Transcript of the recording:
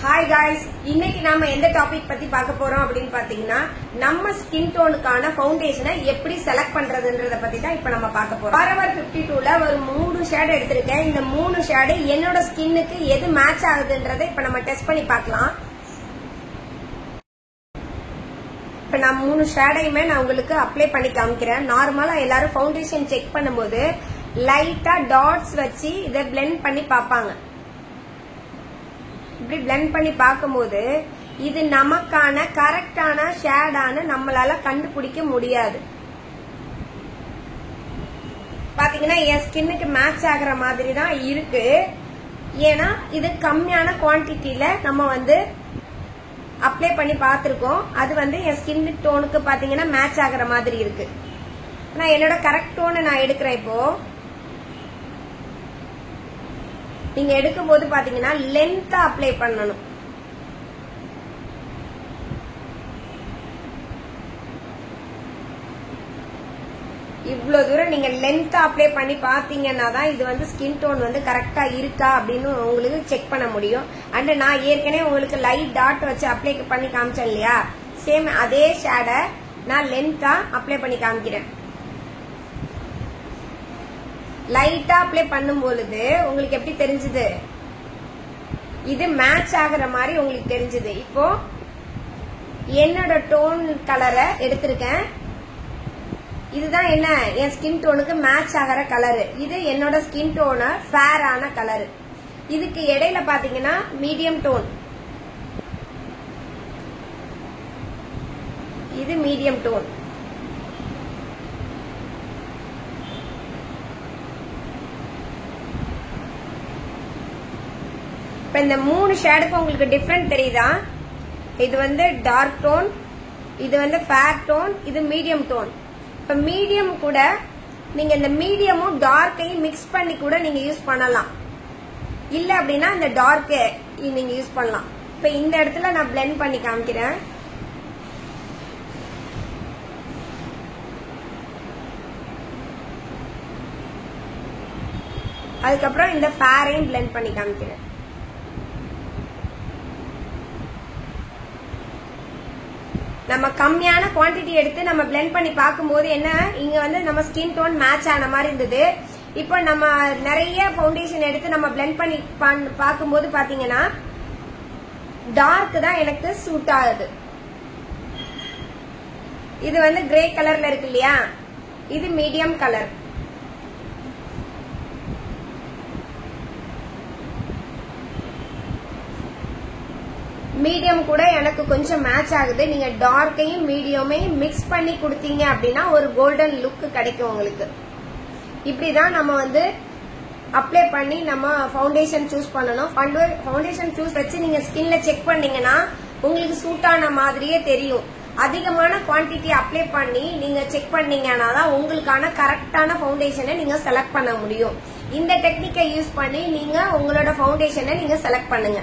Hi guys, இன்னைக்கு நாம எந்த டாபிக் பத்தி பார்க்க போறோம் அப்படின்னு பாத்தீங்கன்னா, நம்ம ஸ்கின் டோனுக்கான ஃபவுண்டேஷனை எப்படி செலக்ட் பண்றதுன்றத பத்தி தான் இப்ப நம்ம பார்க்க போறோம். Forever 52ல ஒரு 3 ஷேட் எடுத்திருக்கேன். இந்த 3 ஷேடு என்னோட ஸ்கின்னுக்கு எது மேட்ச் ஆகுதுன்றதை இப்ப நம்ம டெஸ்ட் பண்ணி பார்க்கலாம். இப்ப நான் 3 ஷேடையுமே நான் உங்களுக்கு அப்ளை பண்ணி காமிக்கிறேன். நார்மலா எல்லாரும் ஃபவுண்டேஷன் செக் பண்ணும்போது லைட்டா டாட்ஸ் வச்சு இதை பிளெண்ட் பண்ணி பார்ப்பாங்க. இப்படி பிளெண்ட் பண்ணி பார்க்கும்போது இது நமக்கான கரெக்டான ஷேடான நம்மளால கண்டுபிடிக்க முடியாது. பாத்தீங்கன்னா என் ஸ்கின்னுக்கு மேட்ச் ஆகிற மாதிரி தான் இருக்கு. ஏன்னா இது கம்மியான குவான்டிட்டியில நம்ம அப்ளை பண்ணி பார்த்திருக்கோம். அது என் ஸ்கின் டோனுக்கு பாத்தீங்கன்னா மேட்ச் ஆகிற மாதிரி இருக்கு. நான் என்னோட கரெக்ட் டோனை நான் எடுக்கிறேன். இப்போ நீங்க எடுக்கும் போது பாத்தீங்கன்னா லென்த்தா அப்ளை பண்ணணும். இவ்வளவு தூரம் நீங்க லென்த்தா அப்ளை பண்ணி பாத்தீங்கன்னா தான் இது ஸ்கின் டோன் கரெக்டா இருக்கா அப்படின்னு உங்களுக்கு செக் பண்ண முடியும். அண்ட் நான் ஏற்கனவே உங்களுக்கு லைட் டாட் வச்சு அப்ளை பண்ணி காமிச்சேன் இல்லையா, சேம் அதே ஷேடை நான் லென்த்தா அப்ளை பண்ணி காமிக்கிறேன். லைட்டா அப்ளை பண்ணும் பொழுது உங்களுக்கு எப்படி தெரிஞ்சது, இது மேட்ச் ஆகிற மாதிரி உங்களுக்கு தெரிஞ்சது. இப்போ என்னோட டோன் கலரை எடுத்திருக்கேன். இதுதான் என்ன என் ஸ்கின் டோனுக்கு மேட்ச் ஆகிற கலரு. இது என்னோட ஸ்கின் டோன ஃபேர் ஆன கலரு. இதுக்கு இடையில பாத்தீங்கன்னா மீடியம் டோன், இது மீடியம் டோன். இப்ப இந்த 3 ஷேடுக்கு உங்களுக்கு டிஃபரெண்ட் தெரியுதா? இது டார்க் டோன், இது ஃபேர் டோன், இது மீடியம் டோன். இப்ப மீடியம் கூட நீங்க இந்த மீடியமும் டார்க்கையும் மிக்ஸ் பண்ணி கூட நீங்க யூஸ் பண்ணலாம். இல்ல அப்படின்னா இந்த டார்க் நீங்க யூஸ் பண்ணலாம். இப்ப இந்த இடத்துல நான் பிளெண்ட் பண்ணி காமிக்கிறேன். அதுக்கப்புறம் இந்த ஃபேரையும் பிளெண்ட் பண்ணி காமிக்கிறேன். நம்ம கம்மியான குவான்டிட்டி எடுத்து நம்ம பிளெண்ட் பண்ணி பார்க்கும்போது என்ன, இங்க நம்ம ஸ்கின் டோன் மேட்ச் ஆன மாதிரி இருந்தது. இப்போ நம்ம நிறைய ஃபவுண்டேஷன் எடுத்து நம்ம பிளெண்ட் பண்ணி பார்க்கும்போது பாத்தீங்கன்னா டார்க் தான் எனக்கு சூட் ஆகுது. இது கிரே கலர்ல இருக்கு இல்லையா, இது மீடியம் கலர். மீடியம் கூட எனக்கு கொஞ்சம் மேட்ச் ஆகுது. நீங்க டார்க்கையும் மீடியமையும் மிக்ஸ் பண்ணி கொடுத்தீங்க அப்படின்னா ஒரு கோல்டன் லுக் கிடைக்கும் உங்களுக்கு. இப்படிதான் நம்ம அப்ளை பண்ணி நம்ம ஃபவுண்டேஷன் சூஸ் பண்ணணும். ஃபவுண்டேஷன் சூஸ் வச்சு நீங்க ஸ்கின்ல செக் பண்ணீங்கன்னா உங்களுக்கு சூட் ஆன மாதிரியே தெரியும். அதிகமான குவான்டிட்டி அப்ளை பண்ணி நீங்க செக் பண்ணீங்கன்னா தான் உங்களுக்கான கரெக்டான ஃபவுண்டேஷனை நீங்க செலக்ட் பண்ண முடியும். இந்த டெக்னிக்கை யூஸ் பண்ணி நீங்க உங்களோட ஃபவுண்டேஷனை நீங்க செலக்ட் பண்ணுங்க.